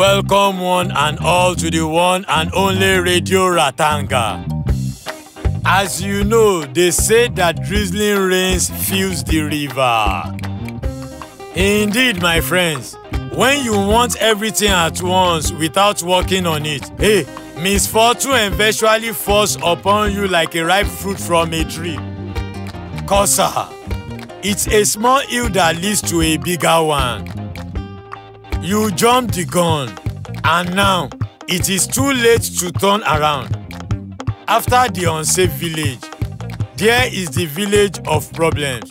Welcome one and all to the one and only Radio Ratanga. As you know, they say that drizzling rains fills the river. Indeed, my friends, when you want everything at once without working on it, hey, misfortune eventually falls upon you like a ripe fruit from a tree. Cause it's a small hill that leads to a bigger one. You jumped the gun, and now it is too late to turn around. After the unsafe village, there is the village of problems.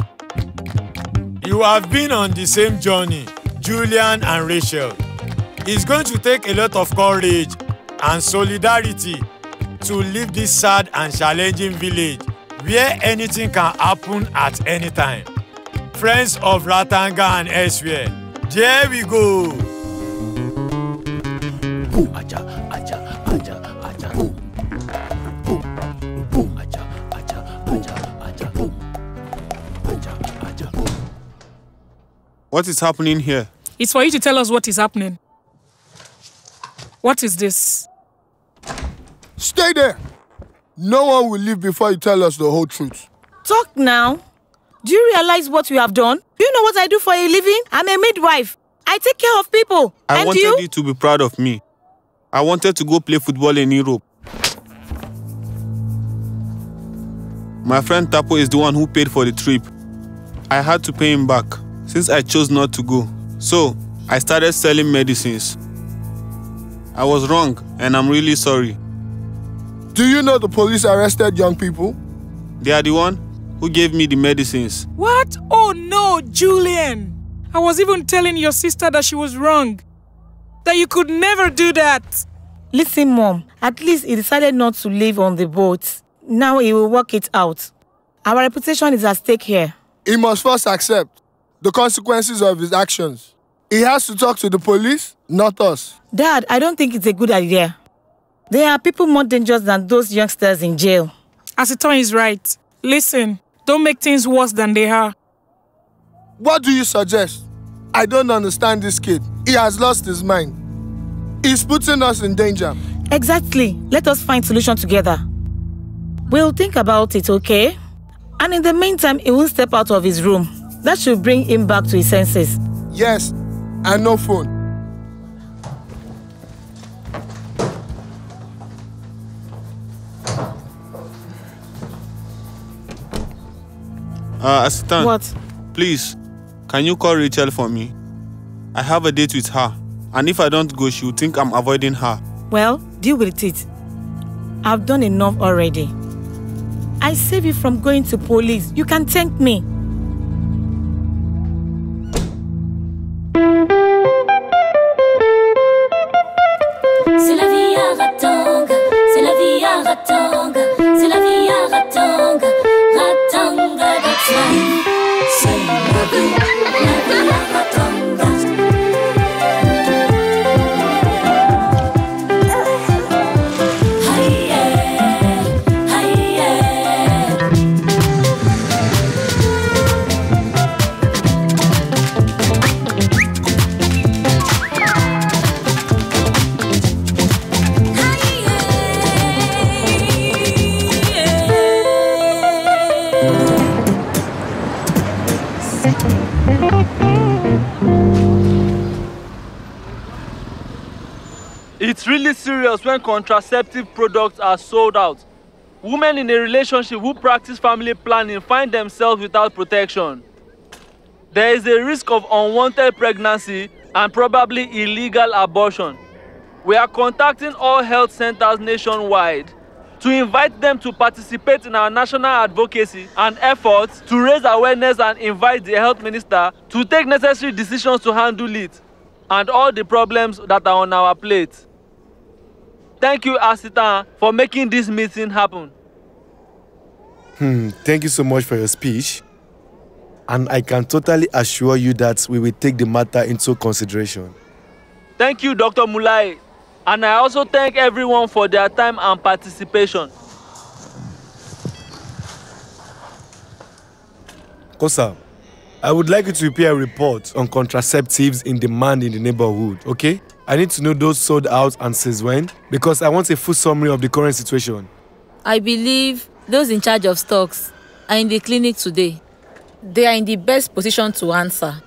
You have been on the same journey, Julian and Rachel. It's going to take a lot of courage and solidarity to leave this sad and challenging village where anything can happen at any time. Friends of Ratanga and elsewhere, there we go. What is happening here? It's for you to tell us what is happening. What is this? Stay there. No one will leave before you tell us the whole truth. Talk now. Do you realize what you have done? Do you know what I do for a living? I'm a midwife. I take care of people. I wanted you to be proud of me. I wanted to go play football in Europe. My friend Tapo is the one who paid for the trip. I had to pay him back since I chose not to go. So, I started selling medicines. I was wrong, and I'm really sorry. Do you know the police arrested young people? They are the one who gave me the medicines. What? Oh no, Julian! I was even telling your sister that she was wrong. That you could never do that. Listen, Mom. At least he decided not to live on the boat. Now he will work it out. Our reputation is at stake here. He must first accept the consequences of his actions. He has to talk to the police, not us. Dad, I don't think it's a good idea. There are people more dangerous than those youngsters in jail. Asiton is right. Listen, don't make things worse than they are. What do you suggest? I don't understand this kid. He has lost his mind. He's putting us in danger. Exactly. Let us find solution together. We'll think about it, okay? And in the meantime, he won't step out of his room. That should bring him back to his senses. Yes, and no phone. Assistant. What? Please, can you call Rachel for me? I have a date with her, and if I don't go, she will think I'm avoiding her. Well, deal with it. I've done enough already. I saved you from going to police. You can thank me. C'est la vie à Ratanga, c'est la vie à Ratanga, c'est la vie à Ratanga, Ratanga, that's life. C'est la vie à Ratanga. Hi yeah, hi yeah. It's really serious when contraceptive products are sold out. Women in a relationship who practice family planning find themselves without protection. There is a risk of unwanted pregnancy and probably illegal abortion. We are contacting all health centers nationwide to invite them to participate in our national advocacy and efforts to raise awareness and invite the health minister to take necessary decisions to handle it and all the problems that are on our plate. Thank you, Asitan, for making this meeting happen. Thank you so much for your speech. And I can totally assure you that we will take the matter into consideration. Thank you, Dr. Mulai. And I also thank everyone for their time and participation. Kosa, I would like you to prepare a report on contraceptives in demand in the neighborhood, okay? I need to know those sold out and since when, because I want a full summary of the current situation. I believe those in charge of stocks are in the clinic today. They are in the best position to answer.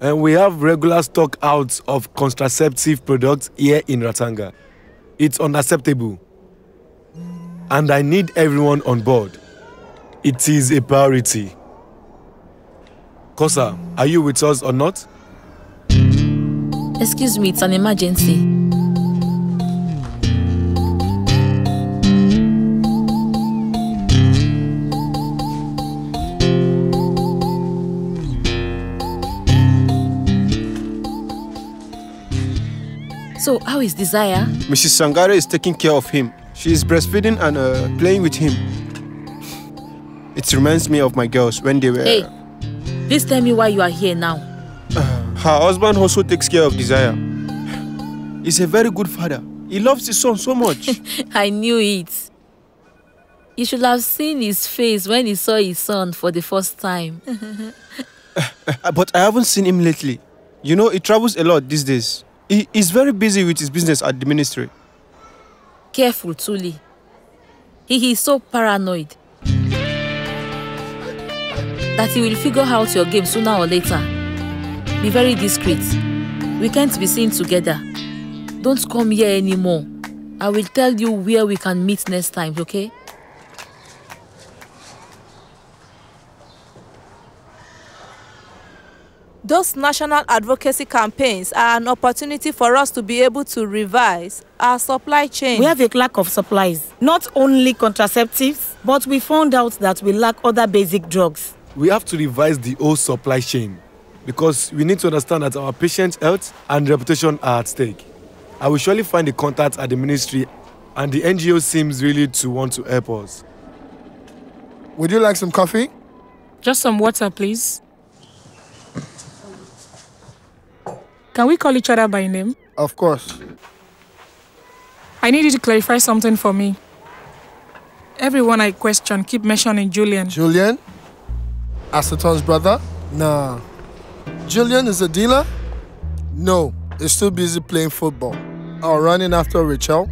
And we have regular stock outs of contraceptive products here in Ratanga. It's unacceptable. And I need everyone on board. It is a priority. Kosa, are you with us or not? Excuse me, it's an emergency. So, how is Desire? Mrs. Sangare is taking care of him. She is breastfeeding and playing with him. It reminds me of my girls when they were... Hey, please tell me why you are here now. Her husband also takes care of Desire. He's a very good father. He loves his son so much. I knew it. You should have seen his face when he saw his son for the first time. But I haven't seen him lately. You know, he travels a lot these days. He is very busy with his business at the ministry. Careful, Tuli. He is so paranoid that he will figure out your game sooner or later. Be very discreet. We can't be seen together. Don't come here anymore. I will tell you where we can meet next time, okay? Those national advocacy campaigns are an opportunity for us to be able to revise our supply chain. We have a lack of supplies. Not only contraceptives, but we found out that we lack other basic drugs. We have to revise the whole supply chain because we need to understand that our patients' health and reputation are at stake. I will surely find a contact at the ministry, and the NGO seems really to want to help us. Would you like some coffee? Just some water, please. Can we call each other by name? Of course. I need you to clarify something for me. Everyone I question keep mentioning Julian. Julian? Aceton's brother? Nah. Julian is a dealer? No, he's too busy playing football. Or running after Rachel.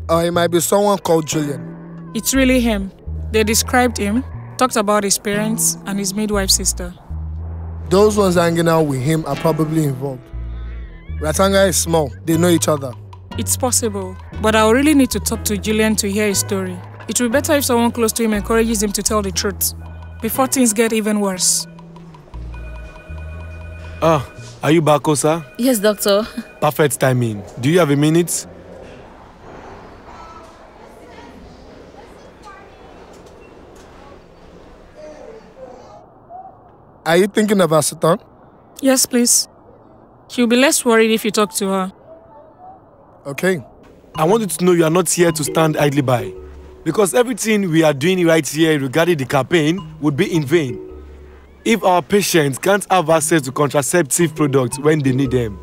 Or it might be someone called Julian. It's really him. They described him, talked about his parents and his midwife's sister. Those ones hanging out with him are probably involved. Ratanga is small. They know each other. It's possible, but I'll really need to talk to Julian to hear his story. It will be better if someone close to him encourages him to tell the truth, before things get even worse. Are you back, Kosa? Yes, doctor. Perfect timing. Do you have a minute? Are you thinking of Aceton? Yes, please. She'll be less worried if you talk to her. Okay. I want you to know you are not here to stand idly by. Because everything we are doing right here regarding the campaign would be in vain if our patients can't have access to contraceptive products when they need them.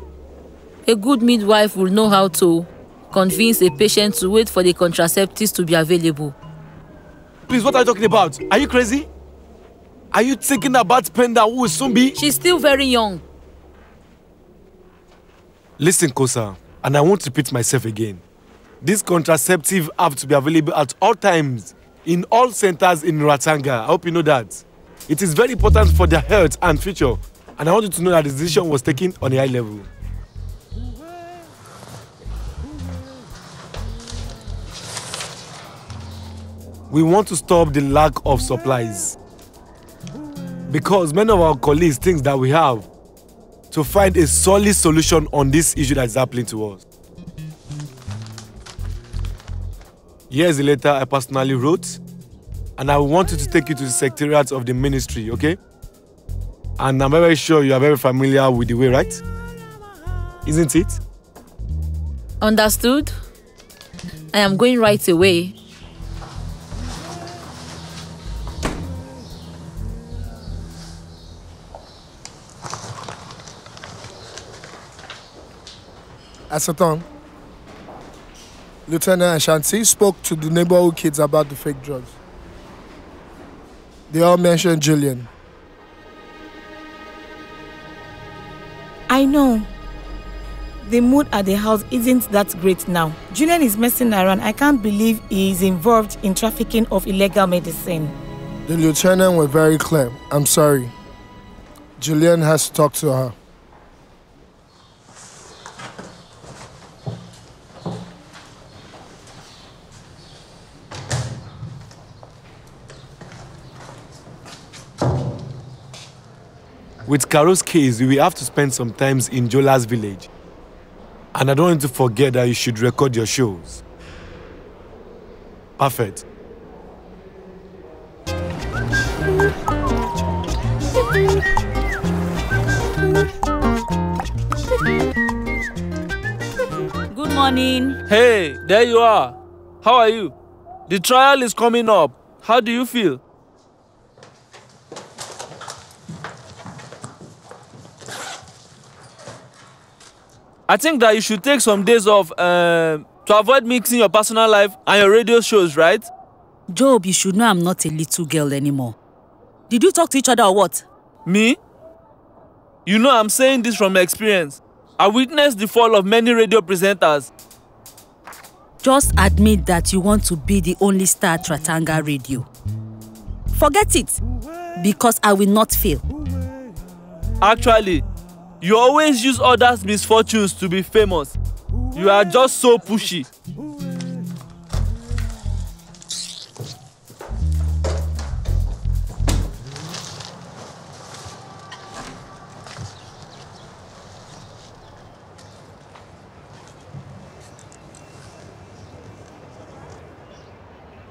A good midwife will know how to convince a patient to wait for the contraceptives to be available. Please, what are you talking about? Are you crazy? Are you thinking about Penda who will soon be? She's still very young. Listen, Kosa, and I won't repeat myself again. These contraceptives have to be available at all times in all centers in Ratanga. I hope you know that. It is very important for their health and future. And I want you to know that the decision was taken on a high level. We want to stop the lack of supplies. Because many of our colleagues think that we have to find a solid solution on this issue that is happening to us. Here's the letter I personally wrote, and I want you to take you to the secretariat of the ministry, okay? And I'm very sure you are very familiar with the way, right? Isn't it? Understood? I am going right away. Aceton, Lieutenant Ashanti spoke to the neighborhood kids about the fake drugs. They all mentioned Julian. I know. The mood at the house isn't that great now. Julian is messing around. I can't believe he is involved in trafficking of illegal medicine. The lieutenant were very clear. I'm sorry. Julian has to talk to her. With Caro's case, we will have to spend some time in Jola's village. And I don't want to forget that you should record your shows. Perfect. Good morning. Hey, there you are. How are you? The trial is coming up. How do you feel? I think that you should take some days off to avoid mixing your personal life and your radio shows, right? Job, you should know I'm not a little girl anymore. Did you talk to each other or what? Me? You know I'm saying this from experience. I witnessed the fall of many radio presenters. Just admit that you want to be the only star at Ratanga Radio. Forget it, because I will not fail. Actually, you always use others' misfortunes to be famous. You are just so pushy.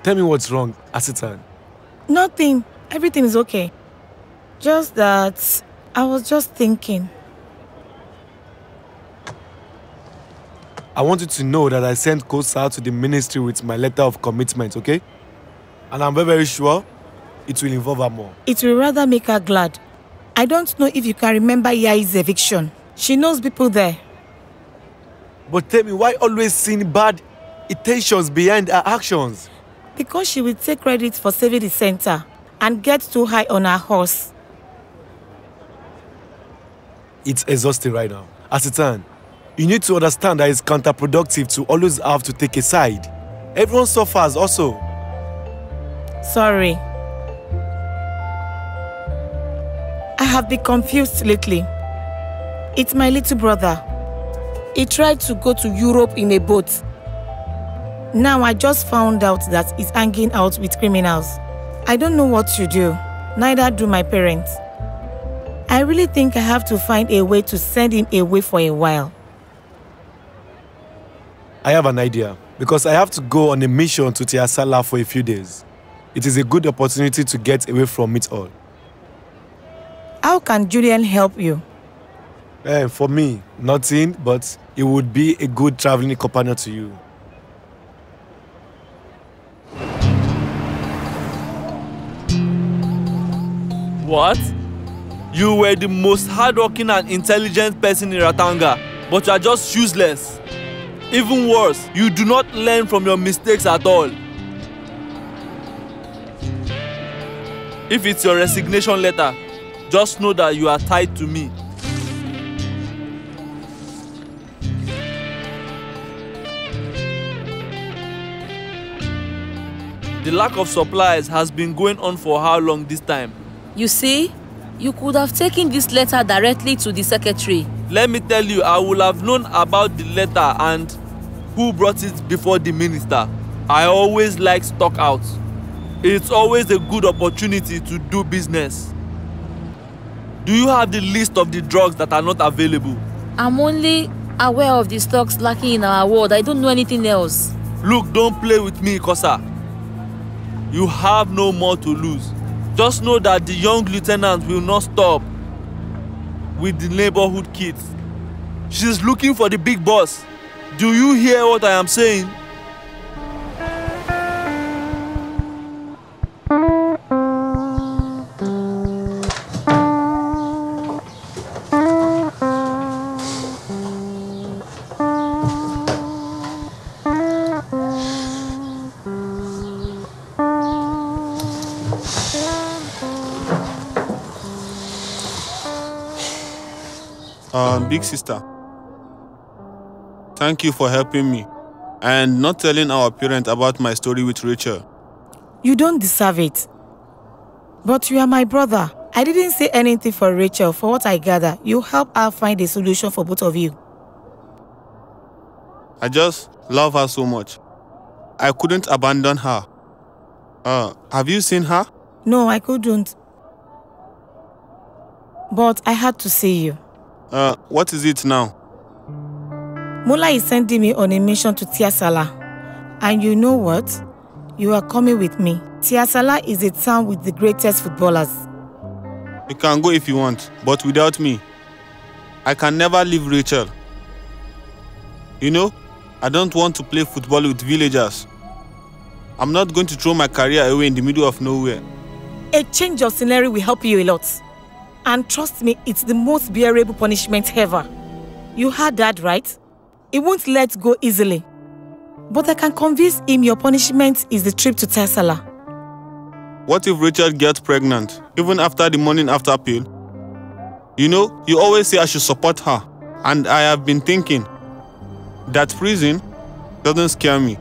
Tell me what's wrong, Asitan. Nothing. Everything is okay. Just that I was just thinking. I want you to know that I sent Kosa to the ministry with my letter of commitment, okay? And I'm very, very sure it will involve her more. It will rather make her glad. I don't know if you can remember Yai's eviction. She knows people there. But tell me, why always seeing bad intentions behind her actions? Because she will take credit for saving the center and get too high on her horse. It's exhausting right now. Asitan, you need to understand that it's counterproductive to always have to take a side. Everyone suffers also. Sorry. I have been confused lately. It's my little brother. He tried to go to Europe in a boat. Now I just found out that he's hanging out with criminals. I don't know what to do. Neither do my parents. I really think I have to find a way to send him away for a while. I have an idea, because I have to go on a mission to Tiasala for a few days. It is a good opportunity to get away from it all. How can Julian help you? For me, nothing, but it would be a good traveling companion to you. What? You were the most hardworking and intelligent person in Ratanga, but you are just useless. Even worse, you do not learn from your mistakes at all. If it's your resignation letter, just know that you are tied to me. The lack of supplies has been going on for how long this time? You see, you could have taken this letter directly to the secretary. Let me tell you, I would have known about the letter and who brought it before the minister. I always like stock out. It's always a good opportunity to do business. Do you have the list of the drugs that are not available? I'm only aware of the stocks lacking in our world. I don't know anything else. Look, don't play with me, Kosa. You have no more to lose. Just know that the young lieutenant will not stop with the neighborhood kids. She's looking for the big boss. Do you hear what I am saying? Big sister, thank you for helping me and not telling our parents about my story with Rachel. You don't deserve it. But you are my brother. I didn't say anything for Rachel. For what I gather, you help her find a solution for both of you. I just love her so much. I couldn't abandon her. Have you seen her? No, I couldn't. But I had to see you. What is it now? Mola is sending me on a mission to Tiasala. And you know what? You are coming with me. Tiasala is a town with the greatest footballers. You can go if you want, but without me. I can never leave Rachel. You know, I don't want to play football with villagers. I'm not going to throw my career away in the middle of nowhere. A change of scenery will help you a lot. And trust me, it's the most bearable punishment ever. You heard that, right? He won't let go easily. But I can convince him your punishment is the trip to Tiasala. What if Rachel gets pregnant, even after the morning after pill? You know, you always say I should support her. And I have been thinking that prison doesn't scare me.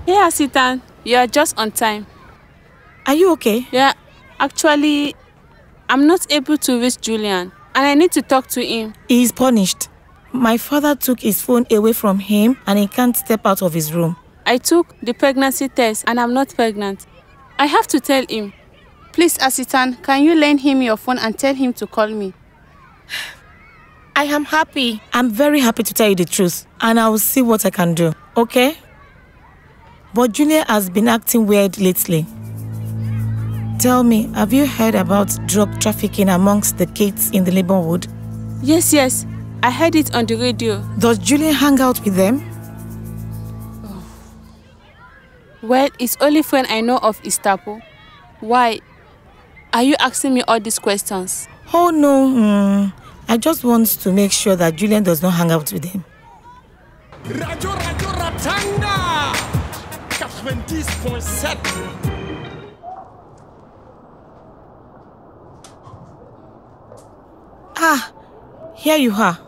Hey, Asitan, you are just on time. Are you okay? Yeah, actually, I'm not able to reach Julian, and I need to talk to him. He is punished. My father took his phone away from him, and he can't step out of his room. I took the pregnancy test, and I'm not pregnant. I have to tell him. Please, Asitan, can you lend him your phone and tell him to call me? I am happy. I'm very happy to tell you the truth, and I will see what I can do, okay? But Julia has been acting weird lately. Tell me, have you heard about drug trafficking amongst the kids in the neighborhood? Yes. I heard it on the radio. Does Julia hang out with them? Oh. Well, his only friend I know of is Tapo. Why? Are you asking me all these questions? Oh no, I just want to make sure that Julian does not hang out with him. Ratanga 90.7. Ah, here you are.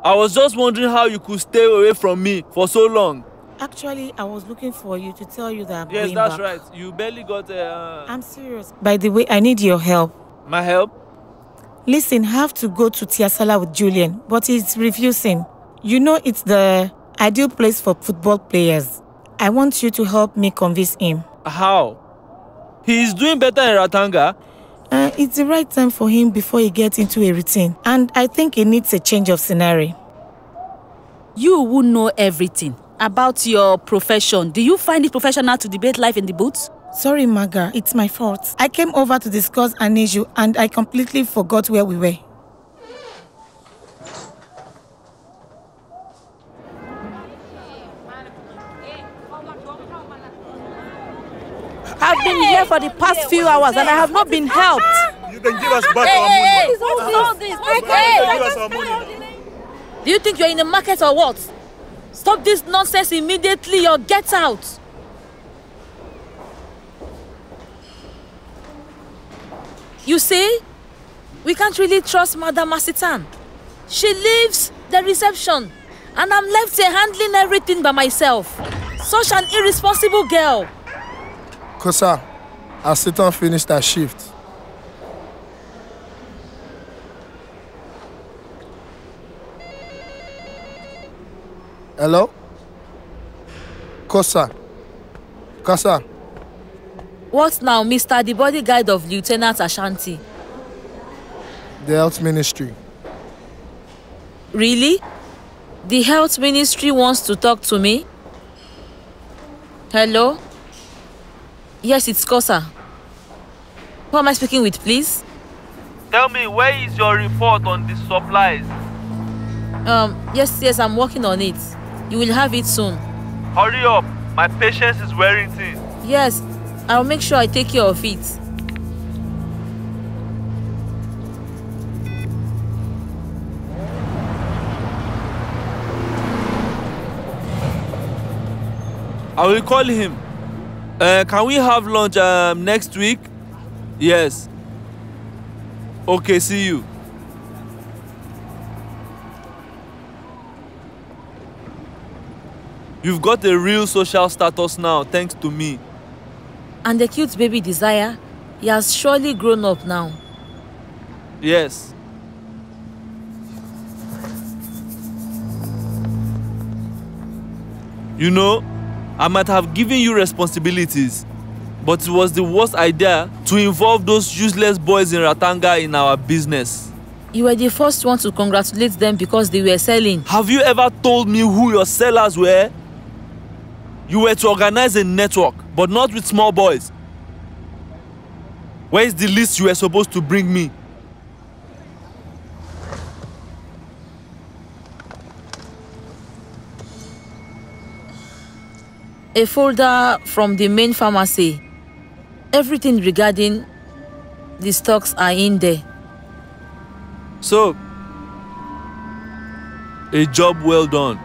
I was just wondering how you could stay away from me for so long. Actually, I was looking for you to tell you that I'm Yes, going that's back. right. You barely got a... I'm serious. By the way, I need your help. My help? Listen, I have to go to Tiasala with Julian, but he's refusing. You know it's the ideal place for football players. I want you to help me convince him. How? He is doing better in Ratanga. It's the right time for him before he gets into a routine. And I think he needs a change of scenery. You who know everything about your profession. Do you find it professional to debate life in the booth? Sorry, Maga. It's my fault. I came over to discuss an issue and I completely forgot where we were. I've been here for the past few hours and I have not been helped. You can give us back our money. What is all this? Give us our money now. Do you think you're in the market or what? Stop this nonsense immediately or get out. You see, we can't really trust Madam Asitan. She leaves the reception and I'm left here handling everything by myself. Such an irresponsible girl. Kosa, Asitan finished her shift. Hello? Kosa. What now, Mr. the bodyguard of Lieutenant Ashanti? The health ministry. Really? The health ministry wants to talk to me? Hello? Yes, it's Kosa. Who am I speaking with, please? Tell me, where is your report on the supplies? Yes, I'm working on it. You will have it soon. Hurry up, my patience is wearing thin. Yes, I'll make sure I take care of it. I will call him. Can we have lunch next week? Yes. Okay, see you. You've got a real social status now, thanks to me. And the cute baby Desire, he has surely grown up now. Yes. You know, I might have given you responsibilities, but it was the worst idea to involve those useless boys in Ratanga in our business. You were the first one to congratulate them because they were selling. Have you ever told me who your sellers were? You were to organize a network, but not with small boys. Where is the list you were supposed to bring me? A folder from the main pharmacy. Everything regarding the stocks are in there. So, a job well done.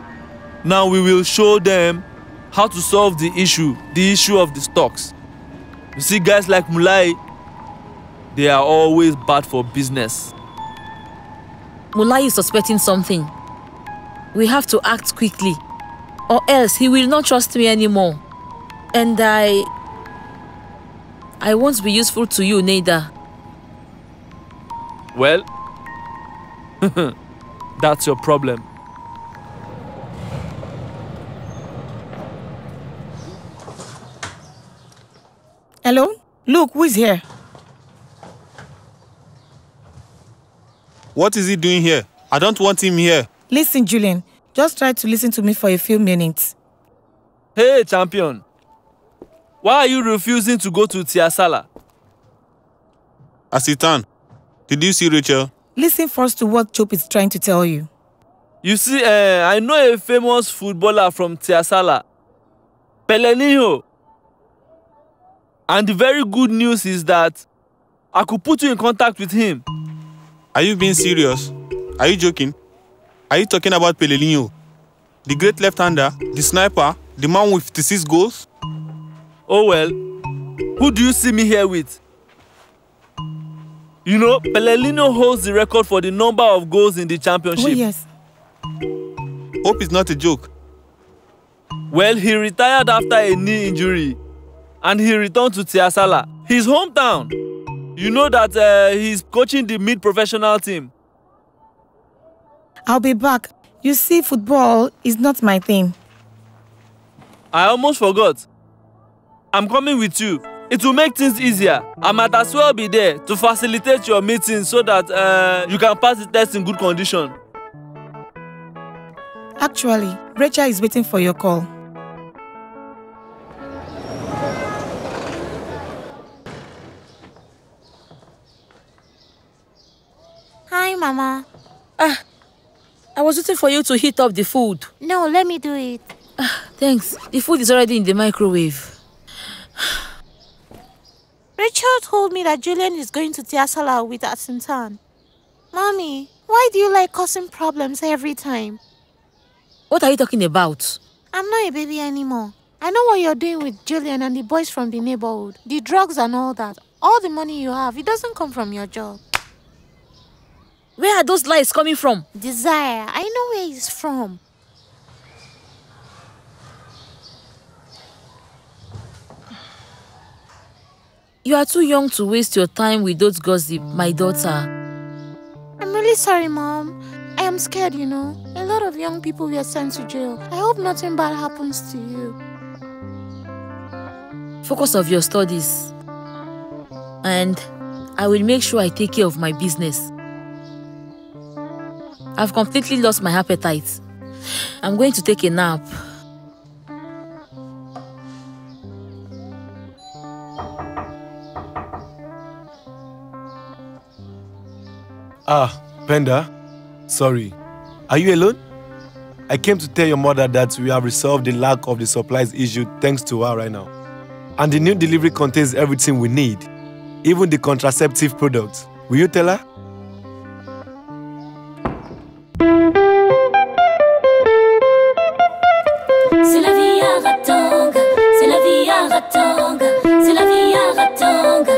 Now we will show them how to solve the issue of the stocks. You see, guys like Mulai, they are always bad for business. Mulai is suspecting something. We have to act quickly, or else he will not trust me anymore. And I won't be useful to you neither. Well, that's your problem. Hello? Look, who is here? What is he doing here? I don't want him here. Listen, Julian. Just try to listen to me for a few minutes. Hey, champion. Why are you refusing to go to Tiasala? Asitan, did you see Rachel? Listen first to what Chop is trying to tell you. You see, I know a famous footballer from Tiasala, Pelenio. And the very good news is that I could put you in contact with him. Are you being serious? Are you joking? Are you talking about Pelenio? The great left-hander, the sniper, the man with 56 goals? Oh well, who do you see me here with? You know, Pelenio holds the record for the number of goals in the championship. Oh yes. Hope it's not a joke. Well, he retired after a knee injury. And he returned to Tiasala, his hometown. You know that he's coaching the mid-professional team. I'll be back. You see, football is not my thing. I almost forgot. I'm coming with you. It will make things easier. I might as well be there to facilitate your meeting so that you can pass the test in good condition. Actually, Rachel is waiting for your call. Hi, Mama. I was waiting for you to heat up the food. No, let me do it. Thanks. The food is already in the microwave. Rachel told me that Julian is going to Tiasala with Asintan. Mommy, why do you like causing problems every time? What are you talking about? I'm not a baby anymore. I know what you're doing with Julian and the boys from the neighborhood. The drugs and all that. All the money you have, it doesn't come from your job. Where are those lies coming from? Desire, I know where he's from. You are too young to waste your time with those gossip, my daughter. I'm really sorry, Mom. I am scared, you know. A lot of young people were sent to jail. I hope nothing bad happens to you. Focus on your studies. And I will make sure I take care of my business. I've completely lost my appetite. I'm going to take a nap. Penda, sorry. Are you alone? I came to tell your mother that we have resolved the lack of the supplies issue thanks to her right now. And the new delivery contains everything we need, even the contraceptive products. Will you tell her? C'est la vie à Ratanga. Ratanga,